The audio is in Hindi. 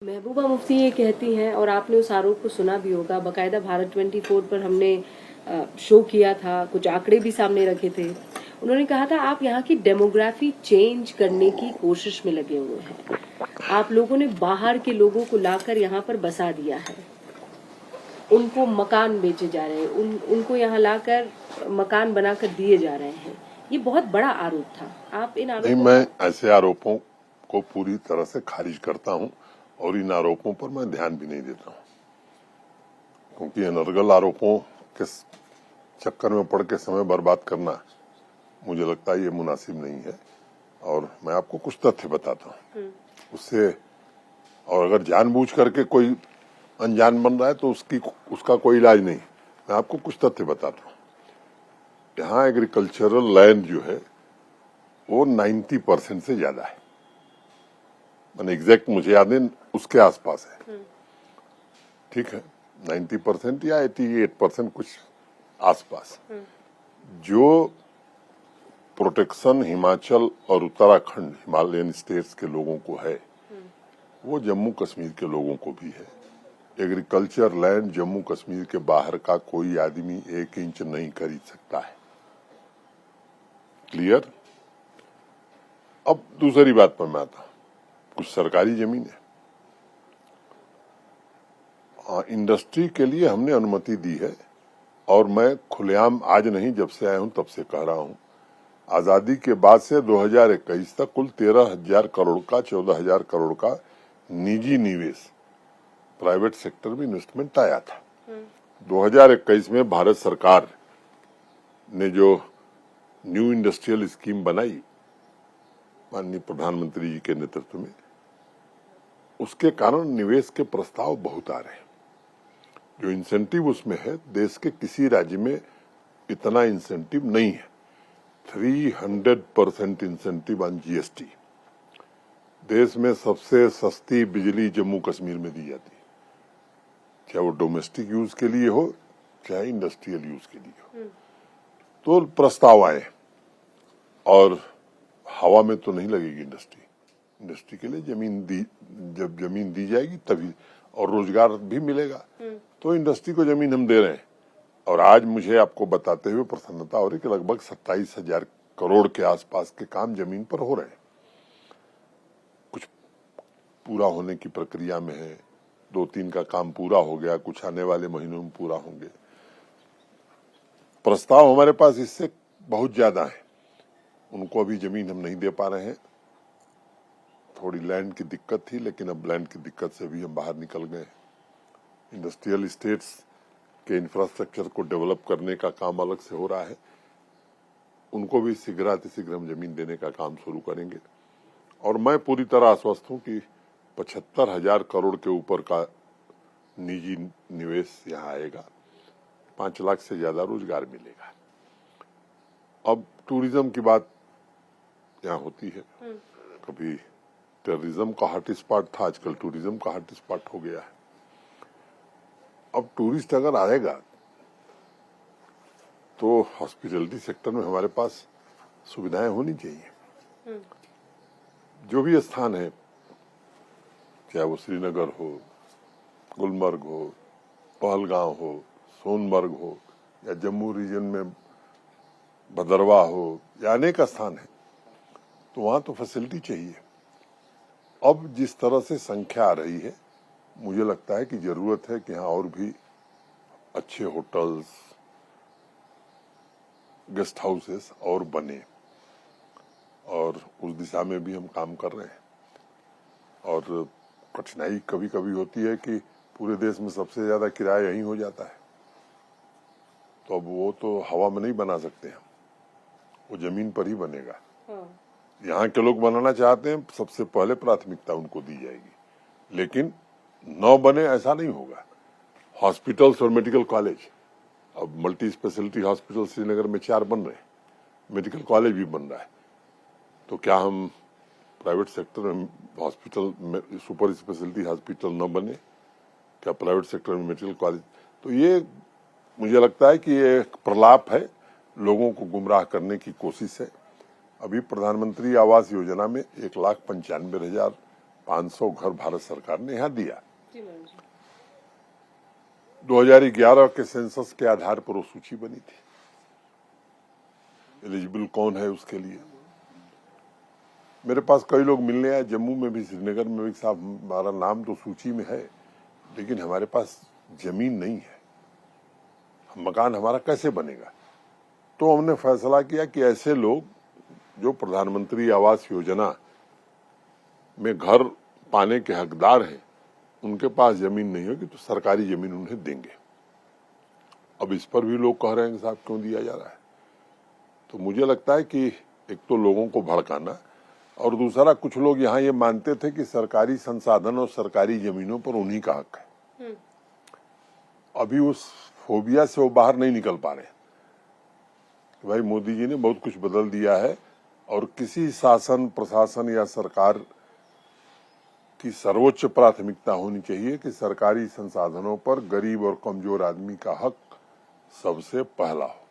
महबूबा मुफ्ती ये कहती हैं, और आपने उस आरोप को सुना भी होगा, बकायदा भारत 24 पर हमने शो किया था, कुछ आंकड़े भी सामने रखे थे। उन्होंने कहा था आप यहाँ की डेमोग्राफी चेंज करने की कोशिश में लगे हुए हैं। आप लोगों ने बाहर के लोगों को लाकर यहाँ पर बसा दिया है, उनको मकान बेचे जा रहे हैं, उनको यहाँ लाकर मकान बनाकर दिए जा रहे हैं। ये बहुत बड़ा आरोप था। आप इन आरोपों नहीं, मैं ऐसे आरोपों को पूरी तरह से खारिज करता हूं और इन आरोपों पर मैं ध्यान भी नहीं देता हूं, क्योंकि अनर्गल आरोपों के चक्कर में पड़ के समय बर्बाद करना मुझे लगता है ये मुनासिब नहीं है। और मैं आपको कुछ तथ्य बताता हूं उससे, और अगर जानबूझ करके कोई अनजान बन रहा है तो उसका कोई इलाज नहीं। मैं आपको कुछ तथ्य बताता हूं। यहाँ एग्रीकल्चरल लैंड जो है वो 90% से ज्यादा है, मैंने एग्जैक्ट मुझे याद नहीं, उसके आसपास है। ठीक है, 90% या 88% कुछ आसपास। जो प्रोटेक्शन हिमाचल और उत्तराखंड हिमालयन स्टेट्स के लोगों को है वो जम्मू कश्मीर के लोगों को भी है। एग्रीकल्चर लैंड जम्मू कश्मीर के बाहर का कोई आदमी 1 इंच नहीं खरीद सकता है। क्लियर। अब दूसरी बात पर मैं आता हूं, कुछ सरकारी जमीन है, इंडस्ट्री के लिए हमने अनुमति दी है। और मैं खुलेआम आज नहीं, जब से आया हूं तब से कह रहा हूं, आजादी के बाद से 2021 तक कुल 13,000 करोड़ का 14,000 करोड़ का निजी निवेश प्राइवेट सेक्टर में इन्वेस्टमेंट आया था। 2021 में भारत सरकार ने जो न्यू इंडस्ट्रियल स्कीम बनाई माननीय प्रधानमंत्री जी के नेतृत्व में, उसके कारण निवेश के प्रस्ताव बहुत आ रहे हैं। जो इंसेंटिव उसमें है, देश के किसी राज्य में इतना इंसेंटिव नहीं है। 300% इंसेंटिव ऑन जीएसटी। देश में सबसे सस्ती बिजली जम्मू कश्मीर में दी जाती है, चाहे वो डोमेस्टिक यूज के लिए हो चाहे इंडस्ट्रियल यूज के लिए हो। तो प्रस्ताव आए, और हवा में तो नहीं लगेगी इंडस्ट्री के लिए जब जमीन दी जाएगी तभी, और रोजगार भी मिलेगा। तो इंडस्ट्री को जमीन हम दे रहे हैं। और आज मुझे आपको बताते हुए प्रसन्नता हो रही कि लगभग 27,000 करोड़ के आसपास के काम जमीन पर हो रहे हैं। कुछ पूरा होने की प्रक्रिया में है, 2-3 का काम पूरा हो गया, कुछ आने वाले महीनों में पूरा होंगे। प्रस्ताव हमारे पास इससे बहुत ज्यादा है, उनको अभी जमीन हम नहीं दे पा रहे हैं। थोड़ी लैंड की दिक्कत थी, लेकिन अब लैंड की दिक्कत से भी हम बाहर निकल गए। इंडस्ट्रियल स्टेट्स के इंफ्रास्ट्रक्चर को डेवलप करने का काम अलग से हो रहा है, उनको भी शीघ्र हम जमीन देने का काम शुरू करेंगे। और मैं पूरी तरह आश्वस्त हूं कि 75,000 करोड़ के ऊपर का निजी निवेश यहाँ आएगा, 5 लाख से ज्यादा रोजगार मिलेगा। अब टूरिज्म की बात यहाँ होती है, कभी टेररिज्म का हॉट स्पॉट था, आजकल टूरिज्म का हॉट स्पॉट हो गया है। अब टूरिस्ट अगर आएगा तो हॉस्पिटैलिटी सेक्टर में हमारे पास सुविधाएं होनी चाहिए। जो भी स्थान है, चाहे वो श्रीनगर हो, गुलमर्ग हो, पहलगांव हो, सोनमर्ग हो, या जम्मू रीजन में भदरवा हो, या अनेक स्थान है, तो वहां तो फैसिलिटी चाहिए। अब जिस तरह से संख्या आ रही है, मुझे लगता है कि जरूरत है कि यहाँ और भी अच्छे होटल्स, गेस्ट हाउसेस और बने, और उस दिशा में भी हम काम कर रहे हैं। और कठिनाई कभी कभी होती है कि पूरे देश में सबसे ज्यादा किराया यहीं हो जाता है, तो अब वो तो हवा में नहीं बना सकते हम, वो जमीन पर ही बनेगा। यहाँ के लोग बनाना चाहते हैं, सबसे पहले प्राथमिकता उनको दी जाएगी, लेकिन 9 बने ऐसा नहीं होगा। हॉस्पिटल्स और मेडिकल कॉलेज, अब मल्टी स्पेशलिटी हॉस्पिटल श्रीनगर में 4 बन रहे हैं, मेडिकल कॉलेज भी बन रहा है। तो क्या हम प्राइवेट सेक्टर में हॉस्पिटल में सुपर स्पेशलिटी हॉस्पिटल न बने? क्या प्राइवेट सेक्टर में मेडिकल कॉलेज? तो ये मुझे लगता है कि ये प्रलाप है, लोगों को गुमराह करने की कोशिश है। अभी प्रधानमंत्री आवास योजना में 1,95,000 500 घर भारत सरकार ने यहाँ दिया। जी मैडम जी। 2011 के सेंसस के आधार पर वो सूची बनी थी, एलिजिबल कौन है उसके लिए। मेरे पास कई लोग मिलने आए, जम्मू में भी, श्रीनगर में भी, साहब हमारा नाम तो सूची में है लेकिन हमारे पास जमीन नहीं है, मकान हमारा कैसे बनेगा। तो हमने फैसला किया कि ऐसे लोग जो प्रधानमंत्री आवास योजना में घर पाने के हकदार हैं, उनके पास जमीन नहीं होगी तो सरकारी जमीन उन्हें देंगे। अब इस पर भी लोग कह रहे हैं कि साहब क्यों दिया जा रहा है। तो मुझे लगता है कि एक तो लोगों को भड़काना, और दूसरा कुछ लोग यहाँ ये मानते थे कि सरकारी संसाधन और सरकारी जमीनों पर उन्हीं का हक है। अभी उस फोबिया से वो बाहर नहीं निकल पा रहे। भाई मोदी जी ने बहुत कुछ बदल दिया है और किसी शासन, प्रशासन या सरकार की सर्वोच्च प्राथमिकता होनी चाहिए कि सरकारी संसाधनों पर गरीब और कमजोर आदमी का हक सबसे पहला हो।